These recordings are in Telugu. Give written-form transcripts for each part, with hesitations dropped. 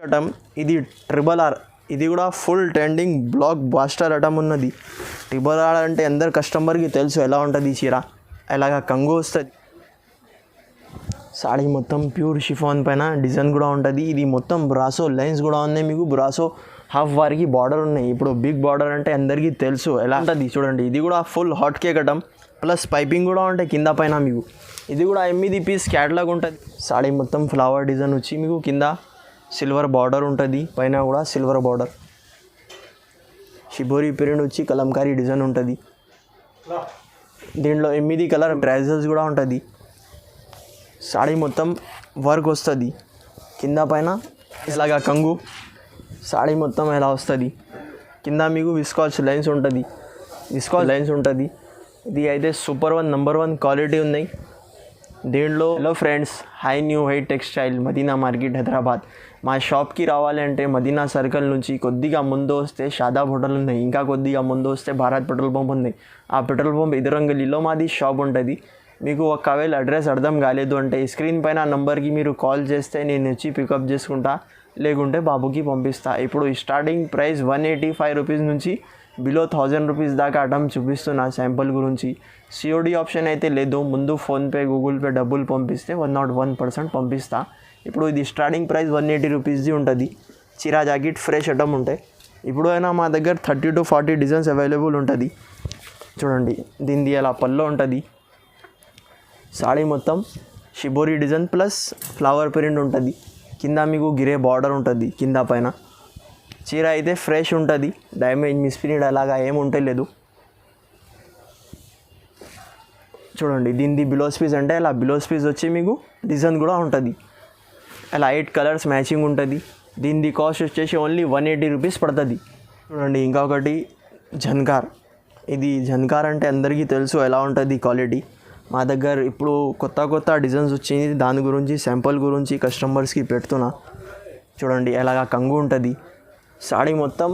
ఐటమ్ ఇది ట్రిబల్ ఆర్, ఇది కూడా full trending blockbuster item ఉన్నది. ట్రిబల్ ఆర్ అంటే అందరు కస్టమర్కి తెలుసు ఎలా ఉంటుంది ఈ చీర. అలాగా కంగు వస్తుంది, సాడీ మొత్తం ప్యూర్ షిఫాన్ పైన డిజైన్ కూడా ఉంటుంది. ఇది మొత్తం బ్రాసో లైన్స్ కూడా ఉన్నాయి, మీకు బ్రాసో హాఫ్ వారికి బార్డర్ ఉన్నాయి. ఇప్పుడు బిగ్ బార్డర్ అంటే అందరికీ తెలుసు ఎలా ఉంటుంది. చూడండి ఇది కూడా full hot cake item, plus piping కూడా ఉంటాయి కింద పైన మీకు. ఇది కూడా 8 పీస్ క్యాట్లాగ్ ఉంటుంది. సాడీ మొత్తం ఫ్లవర్ డిజైన్ వచ్చి మీకు కింద సిల్వర్ బార్డర్ ఉంటుంది, పైన కూడా సిల్వర్ బార్డర్. షిబోరి ప్రింట్ వచ్చి కలంకారీ డిజైన్ ఉంటుంది. దీంట్లో 8 కలర్ ట్రైజర్స్ కూడా ఉంటుంది. సాడీ మొత్తం వర్క్ వస్తుంది కింద పైన ఇలాగా కంగు. సాడీ మొత్తం ఎలా వస్తుంది, కింద మీకు విస్కాచ్ లైన్స్ ఉంటుంది. ఇది అయితే సూపర్ 1 నంబర్ 1 క్వాలిటీ ఉన్నాయి దీంట్లో. Hello friends, hi new high textile Madina market Hyderabad. మా షాప్కి రావాలంటే మదీనా సర్కిల్ నుంచి కొద్దిగా ముందు వస్తే షాదాబ్ హోటల్ ఉన్నాయి, ఇంకా కొద్దిగా ముందు వస్తే భారత్ పెట్రోల్ పంప్ ఉంది. ఆ పెట్రోల్ పంప్ ఎదురంగలిలో మాది షాప్ ఉంటుంది. మీకు ఒకవేళ అడ్రస్ అర్థం కాలేదు అంటే స్క్రీన్ పైన నంబర్కి మీరు కాల్ చేస్తే నేను వచ్చి పికప్ చేసుకుంటా, లేకుంటే బాబుకి పంపిస్తా. ఇప్పుడు స్టార్టింగ్ ప్రైస్ 185 రూపీస్ నుంచి బిలో 1000 రూపీస్ దాకా ఐటమ్ చూపిస్తున్నా శాంపుల్ గురించి. సిఓడి ఆప్షన్ అయితే లేదు, ముందు ఫోన్పే గూగుల్ పే డబ్బులు పంపిస్తే 101% పంపిస్తా. ఇప్పుడు ఇది స్టార్టింగ్ ప్రైస్ 180 రూపీస్ది ఉంటుంది. చీరా జాకెట్ ఫ్రెష్ ఐటమ్ ఉంటాయి. ఇప్పుడు అయినా మా దగ్గర 30 to 40 డిజైన్స్ అవైలబుల్ ఉంటుంది. చూడండి దీనిది అలా పల్లో ఉంటుంది. సాడీ మొత్తం shibori design plus flower print ఉంటుంది. కింద మీకు గిరే బార్డర్ ఉంటుంది కింద పైన. చీర అయితే ఫ్రెష్ ఉంటుంది, డ్యామేజ్ మిస్ప్రింట్ అలాగా ఏమి ఉండలేదు. చూడండి దీనిది బిలోస్ పీస్ అంటే అలా బిలోస్ పీస్ వచ్చి మీకు డిజైన్ కూడా ఉంటుంది. అలా 8 కలర్స్ మ్యాచింగ్ ఉంటుంది. దీనిది కాస్ట్ వచ్చేసి ఓన్లీ 180 రూపీస్ పడుతుంది. చూడండి ఇంకొకటి జన్కార్. ఇది జన్కార్ అంటే అందరికీ తెలుసు ఎలా ఉంటుంది క్వాలిటీ. మా దగ్గర ఇప్పుడు కొత్త డిజైన్స్ వచ్చింది, దాని గురించి శాంపుల్ గురించి కస్టమర్స్కి పెడుతున్నా. చూడండి ఎలాగా కంగు ఉంటుంది. సాడీ మొత్తం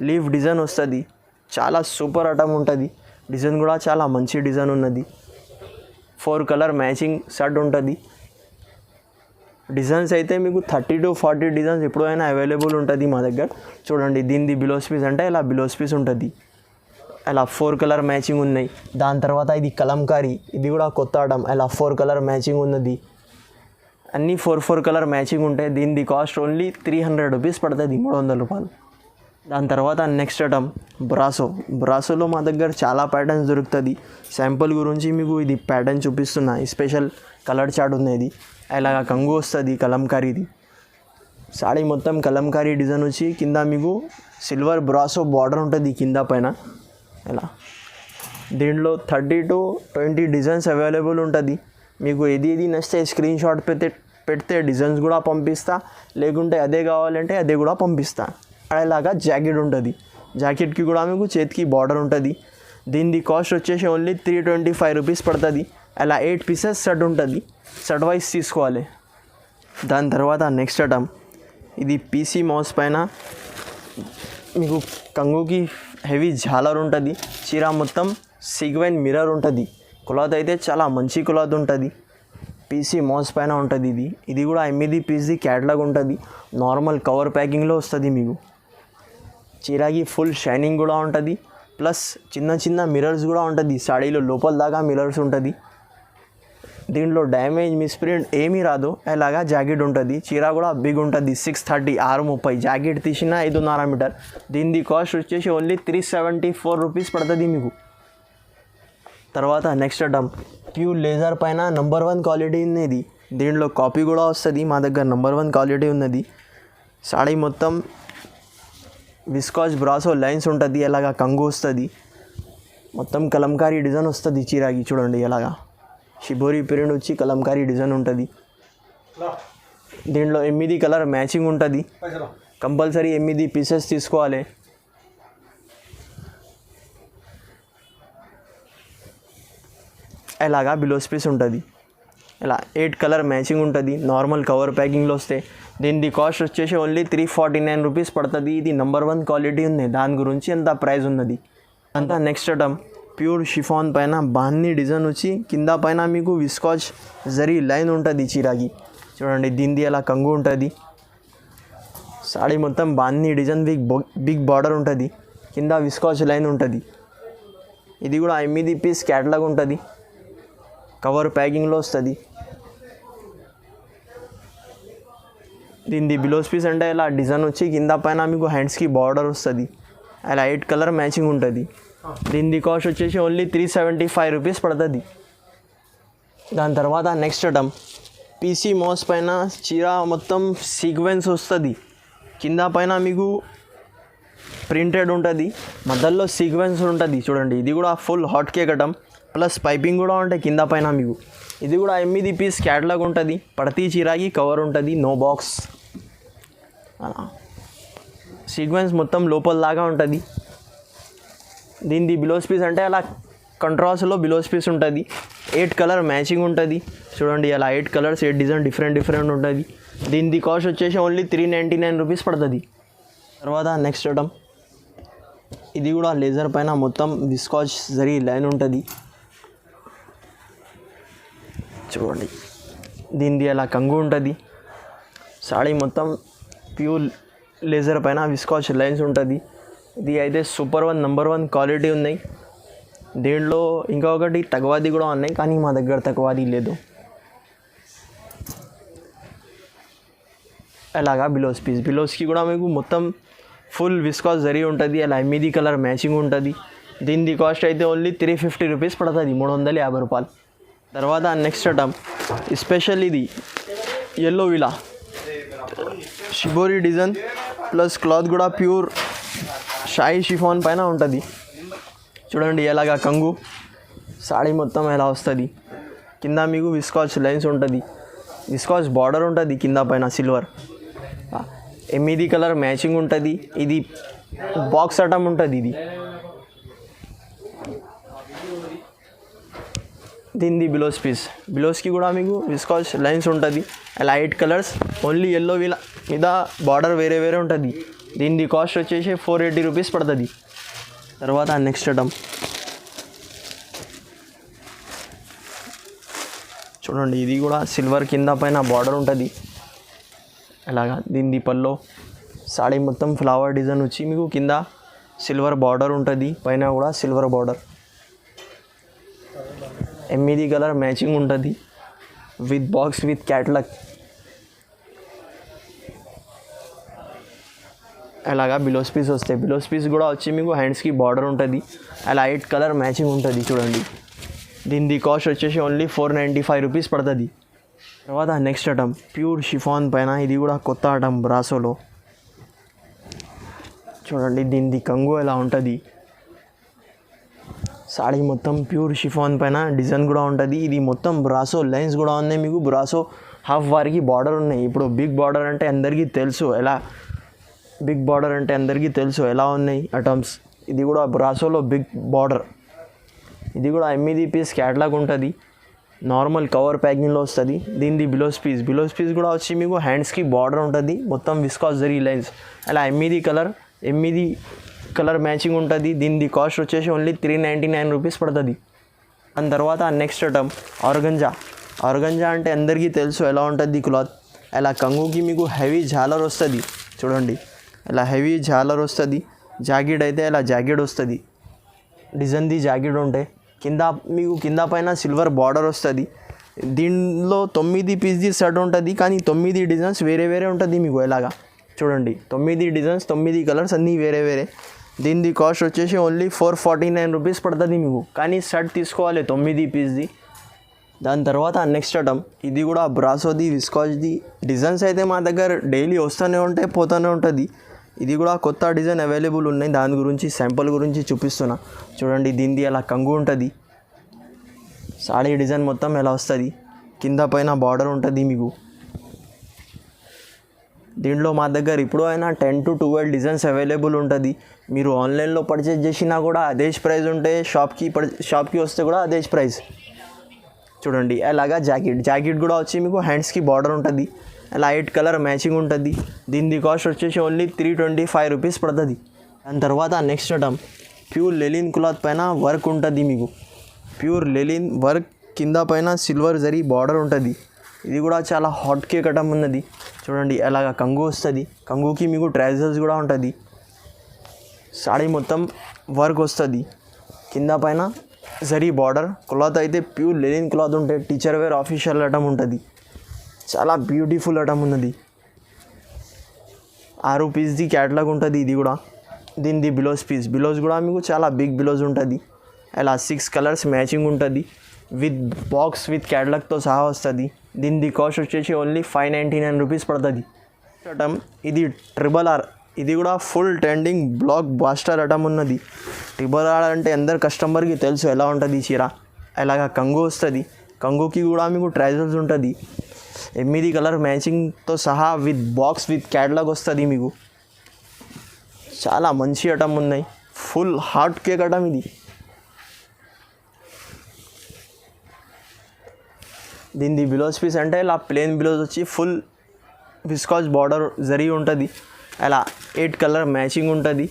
లీఫ్ డిజైన్ వస్తుంది, చాలా సూపర్ ఐటమ్ ఉంటుంది. డిజైన్ కూడా చాలా మంచి డిజైన్ ఉన్నది. 4 కలర్ మ్యాచింగ్ షర్ట్ ఉంటుంది. డిజైన్స్ అయితే మీకు 30 to 40 డిజైన్స్ ఎప్పుడైనా అవైలబుల్ ఉంటుంది మా దగ్గర. చూడండి దీనిది బిలోస్ పీస్ అంటే ఇలా బిలోస్ పీస్ ఉంటుంది. అలా 4 కలర్ మ్యాచింగ్ ఉన్నాయి. దాని తర్వాత ఇది కలంకారీ, ఇది కూడా కొత్త ఐటమ్. అలా 4 కలర్ మ్యాచింగ్ ఉన్నది. అన్నీ 4 కలర్ మ్యాచింగ్ ఉంటాయి. దీనిది కాస్ట్ ఓన్లీ 300 రూపీస్ పడుతుంది, 300 రూపాయలు. దాని తర్వాత నెక్స్ట్ ఐటమ్ బ్రాసోలో మా దగ్గర చాలా ప్యాటర్న్స్ దొరుకుతుంది. శాంపుల్ గురించి మీకు ఇది ప్యాటర్న్ చూపిస్తున్నా. స్పెషల్ కలర్ చార్ట్ ఉన్నది. అలాగా కంగు వస్తుంది కలంకారీది. సాడీ మొత్తం కలంకారీ డిజైన్ వచ్చి కింద మీకు సిల్వర్ బ్రాసో బార్డర్ ఉంటుంది కింద పైన. ఇలా దీంట్లో 30 to 20 డిజైన్స్ అవైలబుల్ ఉంటుంది. మీకు ఏది నచ్చితే స్క్రీన్ షాట్ పెడితే డిజైన్స్ కూడా పంపిస్తా, లేకుంటే అదే కావాలంటే అదే కూడా పంపిస్తా. అలాగా జాకెట్ ఉంటుంది. జాకెట్కి కూడా మీకు చేతికి బార్డర్ ఉంటుంది. దీనిది కాస్ట్ వచ్చేసి ఓన్లీ 325 రూపీస్ పడుతుంది. అలా 8 పీసెస్ షర్ట్ ఉంటుంది, షర్ట్ వైజ్ తీసుకోవాలి. దాని తర్వాత నెక్స్ట్ ఐటమ్ ఇది పీసీ మౌస్ పైన మీకు కంగుకి హెవీ జాలర్ ఉంటుంది. చీర మొత్తం సిగ్వైన్ మిర్రర్ ఉంటుంది. క్లాత్ అయితే చాలా మంచి క్లాత్ ఉంటుంది. పీసీ మౌస్ పైన ఉంటుంది. ఇది కూడా 8 పీస్ది క్యాట్లాగ్ ఉంటుంది. నార్మల్ కవర్ ప్యాకింగ్లో వస్తుంది మీకు. చీరకి ఫుల్ షైనింగ్ కూడా ఉంటుంది, ప్లస్ చిన్న మిర్రర్స్ కూడా ఉంటుంది. సాడీలో లోపల దాకా మిర్రర్స్ ఉంటుంది. దీంట్లో డ్యామేజ్ మిస్ప్రింట్ ఏమీ రాదు. అలాగా జాకెట్ ఉంటుంది. చీర కూడా బిగ్ ఉంటుంది, 630 630. జాకెట్ తీసిన 5.5 మీటర్. దీనిది కాస్ట్ వచ్చేసి ఓన్లీ 374 రూపీస్ పడుతుంది మీకు. తర్వాత నెక్స్ట్ ఐటమ్ ప్యూర్ లేజర్ పైన నంబర్ 1 క్వాలిటీ ఉన్నది. దీంట్లో కాపీ కూడా వస్తుంది, మా దగ్గర నంబర్ 1 క్వాలిటీ ఉన్నది. సాడీ మొత్తం విస్కాచ్ బ్రాసో లైన్స్ ఉంటుంది. అలాగా కంగు వస్తుంది. మొత్తం కలంకారీ డిజైన్ వస్తుంది చీరకి. చూడండి ఎలాగా షిబోరి ప్రింట్ వచ్చి కలంకారీ డిజైన్ ఉంటుంది. దీంట్లో 8 కలర్ మ్యాచింగ్ ఉంటుంది. కంపల్సరీ 8 పీసెస్ తీసుకోవాలి. అలాగా బిలోస్ పీస్ ఉంటుంది. ఇలా 8 కలర్ మ్యాచింగ్ ఉంటుంది. నార్మల్ కవర్ ప్యాకింగ్లో వస్తే దీనిది కాస్ట్ వచ్చేసి ఓన్లీ 349 రూపీస్ పడుతుంది. ఇది నంబర్ 1 క్వాలిటీ ఉంది, దాని గురించి ఎంత ప్రైస్ ఉన్నది అంతా. నెక్స్ట్ ఐటమ్ ప్యూర్ షిఫాన్ పైన బాన్ని డిజైన్ వచ్చి కింద పైన మీకు విస్కాచ్ జరీ లైన్ ఉంటుంది చీరకి. చూడండి దీనిది అలా కంగు ఉంటుంది. సాడీ మొత్తం బాందీ డిజైన్ బిగ్ బార్డర్ ఉంటుంది, కింద విస్కాచ్ లైన్ ఉంటుంది. ఇది కూడా 8 పీస్ క్యాటలాగ్ ఉంటుంది, కవర్ ప్యాకింగ్లో వస్తుంది. దీనిది బ్లౌజ్ పీస్ అంటే ఇలా డిజైన్ వచ్చి కింద పైన మీకు హ్యాండ్స్కి బార్డర్ వస్తుంది, అలా 8 కలర్ మ్యాచింగ్ ఉంటుంది. దీనిది కాస్ట్ వచ్చేసి ఓన్లీ 375 రూపీస్ పడుతుంది. దాని తర్వాత నెక్స్ట్ ఐటమ్ పీసీ మోస్ పైన చీర మొత్తం సీక్వెన్స్ వస్తుంది, కింద పైన మీకు ప్రింటెడ్ ఉంటుంది, మధ్యలో సీక్వెన్స్ ఉంటుంది. చూడండి ఇది కూడా full hot cake item, plus piping కూడా ఉంటాయి కింద పైన మీకు. ఇది కూడా 8 పీస్ క్యాటలాగ్ ఉంటుంది, ప్రతి చీరకి కవర్ ఉంటుంది, నో బాక్స్. అలా సీక్వెన్స్ మొత్తం లోపల దాకా ఉంటుంది. దీనిది బ్లౌజ్ పీస్ అంటే అలా కంట్రాస్ట్లో బ్లౌజ్ పీస్ ఉంటుంది, 8 కలర్ మ్యాచింగ్ ఉంటుంది. చూడండి అలా 8 కలర్స్ 8 డిజైన్ డిఫరెంట్ ఉంటుంది. దీనిది కాస్ట్ వచ్చేసి ఓన్లీ 399 రూపీస్ పడుతుంది. తర్వాత నెక్స్ట్ ఐటమ్ ఇది కూడా లేజర్ పైన మొత్తం విస్కాచ్ జరీ లైన్ ఉంటుంది. చూడండి దీనిది అలా కంగు ఉంటుంది, సాడీ మొత్తం ప్యూర్ లేజర్ పైన విస్కాచ్ లైన్స్ ఉంటుంది. ఇది అయితే సూపర్ 1 నెంబర్ 1 క్వాలిటీ ఉన్నాయి. దీంట్లో ఇంకొకటి తగవాది కూడా ఉన్నాయి, కానీ మా దగ్గర తగవాది లేదు. అలాగా బిలోస్కి కూడా మీకు మొత్తం ఫుల్ విస్కాస్ జరీ ఉంటుంది, అలా 8 కలర్ మ్యాచింగ్ ఉంటుంది. దీనిది కాస్ట్ అయితే ఓన్లీ 350 రూపీస్ పడుతుంది, 350 రూపాయలు. తర్వాత నెక్స్ట్ ఐటమ్ స్పెషల్ ఇది ఎల్లో విలా షిబోరి డిజైన్ ప్లస్ క్లాత్ కూడా ప్యూర్ షాయి షిఫాన్ పైన ఉంటుంది. చూడండి ఎలాగా కంగు సాడీ మొత్తం ఎలా వస్తుంది, కింద మీకు విస్కాచ్ లైన్స్ ఉంటుంది, విస్కాచ్ బార్డర్ ఉంటుంది కింద పైన సిల్వర్, 8 కలర్ మ్యాచింగ్ ఉంటుంది. ఇది బాక్స్ ఐటమ్ ఉంటుంది. దీనిది బ్లౌజ్కి కూడా మీకు విస్కాచ్ లైన్స్ ఉంటుంది, అలా 8 కలర్స్, ఓన్లీ ఎల్లో మీద బార్డర్ వేరే ఉంటుంది. దీనిది కాస్ట్ వచ్చేసి 480 రూపీస్ పడుతుంది. తర్వాత నెక్స్ట్ ఐటమ్ చూడండి ఇది కూడా సిల్వర్ కింద పైన బార్డర్ ఉంటుంది. అలాగా దీనిది పల్లో సాడీ మొత్తం ఫ్లవర్ డిజైన్ వచ్చి మీకు కింద సిల్వర్ బార్డర్ ఉంటుంది, పైన కూడా సిల్వర్ బార్డర్, 8 కలర్ మ్యాచింగ్ ఉంటుంది విత్ బాక్స్ విత్ క్యాటలాగ్. అలాగా బ్లౌజ్ పీస్ వస్తాయి. బ్లౌజ్ పీస్ కూడా వచ్చి మీకు హ్యాండ్స్కి బార్డర్ ఉంటుంది, అలా 8 కలర్ మ్యాచింగ్ ఉంటుంది. చూడండి దీనిది కాస్ట్ వచ్చేసి ఓన్లీ 495 రూపీస్ పడుతుంది. తర్వాత నెక్స్ట్ ఐటమ్ ప్యూర్ షిఫాన్ పైన, ఇది కూడా కొత్త ఐటమ్ బ్రాసోలో. చూడండి దీనిది కంగు ఎలా ఉంటుంది, సాడీ మొత్తం ప్యూర్ షిఫాన్ పైన డిజైన్ కూడా ఉంటుంది. ఇది మొత్తం బ్రాసో లైన్స్ కూడా ఉన్నాయి, మీకు బ్రాసో హాఫ్ వారికి బార్డర్ ఉన్నాయి. ఇప్పుడు బిగ్ బార్డర్ అంటే అందరికీ తెలుసు ఎలా ఉన్నాయి ఐటమ్స్. ఇది కూడా బ్రాసోలో బిగ్ బార్డర్, ఇది కూడా 8 పీస్ క్యాటలాగ్ ఉంటుంది, నార్మల్ కవర్ ప్యాకింగ్లో వస్తుంది. దీనిది బ్లౌజ్ పీస్ కూడా వచ్చి మీకు హ్యాండ్స్కి బార్డర్ ఉంటుంది, మొత్తం విస్కాస్ జరీ లైన్స్, అలా 8 కలర్ మ్యాచింగ్ ఉంటుంది. దీనిది కాస్ట్ వచ్చేసి ఓన్లీ 399 రూపీస్ పడుతుంది. దాని తర్వాత నెక్స్ట్ ఐటమ్ ఆర్గంజా అంటే అందరికీ తెలుసు ఎలా ఉంటుంది క్లాత్. అలా కంగుకి మీకు హెవీ జాలర్ వస్తుంది. చూడండి ఇలా హెవీ జాలర్ వస్తుంది, జాకెట్ అయితే ఇలా జాకెట్ వస్తుంది, డిజైన్ది జాకెట్ ఉంటే కింద పైన సిల్వర్ బార్డర్ వస్తుంది. దీనిలో 9 పీస్ది సెట్ ఉంటుంది, కానీ 9 డిజైన్స్ వేరే ఉంటుంది మీకు. ఎలాగా చూడండి 9 డిజైన్స్ 9 కలర్స్ అన్నీ వేరే. దీనిది కాస్ట్ వచ్చేసి ఓన్లీ 449 రూపీస్ పడుతుంది మీకు, కానీ సెట్ తీసుకోవాలి 9 పీస్ది. దాని తర్వాత నెక్స్ట్ ఐటమ్ ఇది కూడా బ్రాసోది విస్కాచ్ది. డిజైన్స్ అయితే మా దగ్గర డైలీ వస్తూనే ఉంటాయి, పోతూనే ఉంటుంది. ఇది కూడా కొత్త డిజైన్ అవైలబుల్ ఉన్నాయి, దాని గురించి శాంపుల్ గురించి చూపిస్తున్నా. చూడండి దీనిది అలా కంగు ఉంటుంది, సాడీ డిజైన్ మొత్తం ఎలా వస్తుంది, కింద పైన బార్డర్ ఉంటుంది మీకు. దీంట్లో మా దగ్గర ఇప్పుడు అయినా 10 to 12 డిజైన్స్ అవైలబుల్ ఉంటుంది. మీరు ఆన్లైన్లో పర్చేజ్ చేసినా కూడా అదే ప్రైస్ ఉంటే, షాప్కి వస్తే కూడా అదే ప్రైస్. చూడండి అలాగా జాకెట్ కూడా వచ్చి మీకు హ్యాండ్స్కి బార్డర్ ఉంటుంది, అలా 8 కలర్ మ్యాచింగ్ ఉంటుంది. దీనిది కాస్ట్ వచ్చేసి ఓన్లీ 325 రూపీస్ పడుతుంది. దాని తర్వాత నెక్స్ట్ ఐటమ్ ప్యూర్ లెలిన్ క్లాత్ పైన వర్క్ ఉంటుంది మీకు, ప్యూర్ లెలిన్ వర్క్, కింద పైన సిల్వర్ జరీ బార్డర్ ఉంటుంది. ఇది కూడా చాలా హాట్ కేక్ ఐటమ్ ఉన్నది. చూడండి అలాగా కంగు వస్తుంది, కంగుకి మీకు ట్రౌజర్స్ కూడా ఉంటుంది. సాడీ మొత్తం వర్క్ వస్తుంది, కింద పైన జరీ బార్డర్. క్లాత్ అయితే ప్యూర్ లెనిన్ క్లాత్ ఉంటే టీచర్ వేర్ ఆఫీషియల్ ఐటమ్ ఉంటుంది. చాలా బ్యూటిఫుల్ ఐటమ్ ఉన్నది. 6 పీస్ది క్యాటలాగ్ ఉంటుంది. ఇది కూడా దీనిది బిలోస్ కూడా మీకు చాలా బిగ్ బిలోస్ ఉంటుంది. అలా 6 కలర్స్ మ్యాచింగ్ ఉంటుంది. విత్ బాక్స్ విత్ క్యాటలాగ్తో సహా వస్తుంది. దీనిది కాస్ట్ వచ్చేసి ఓన్లీ 599 రూపీస్ పడుతుంది. ఐటమ్ ఇది RRR. ఇది కూడా full trending blockbuster item ఉన్నది. RRR అంటే అందరు కస్టమర్కి తెలుసు ఎలా ఉంటుంది చీర. అలాగా కంగు వస్తుంది, కంగుకి కూడా మీకు ట్రౌజర్స్ ఉంటుంది. 8 కలర్ మ్యాచింగ్తో సహా విత్ బాక్స్ విత్ క్యాటలాగ్ వస్తుంది మీకు. చాలా మంచి ఐటమ్ ఉన్నాయి. ఫుల్ హాట్ కేక్ ఐటమ్ ఇది. దీనిది బిలోస్ పీస్ అంటే ఇలా ప్లెయిన్ బిలోస్ వచ్చి ఫుల్ విస్కాస్ బార్డర్ జరీ ఉంటుంది. అలా 8 కలర్ మ్యాచింగ్ ఉంటుంది.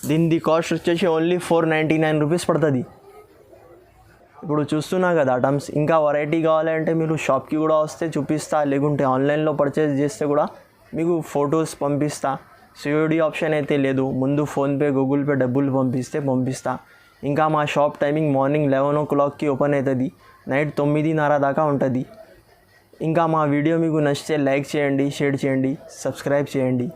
దీనిది కాస్ట్ వచ్చేసి ఓన్లీ 499 రూపీస్ పడుతుంది. ఇప్పుడు చూస్తున్నా కదా ఐటమ్స్. ఇంకా వెరైటీ కావాలంటే మీరు షాప్కి కూడా వస్తే చూపిస్తా, లేకుంటే ఆన్లైన్లో పర్చేస్ చేస్తే కూడా మీకు ఫొటోస్ పంపిస్తా. COD ఆప్షన్ అయితే లేదు, ముందు ఫోన్పే గూగుల్ పే డబ్బులు పంపిస్తా. ఇంకా మా షాప్ టైమింగ్ మార్నింగ్ 11 o'clockకి ఓపెన్ అవుతుంది, నైట్ 9:30 దాకా ఉంటుంది. ఇంకా మా వీడియో మీకు నచ్చితే లైక్ చేయండి, షేర్ చేయండి, సబ్స్క్రైబ్ చేయండి.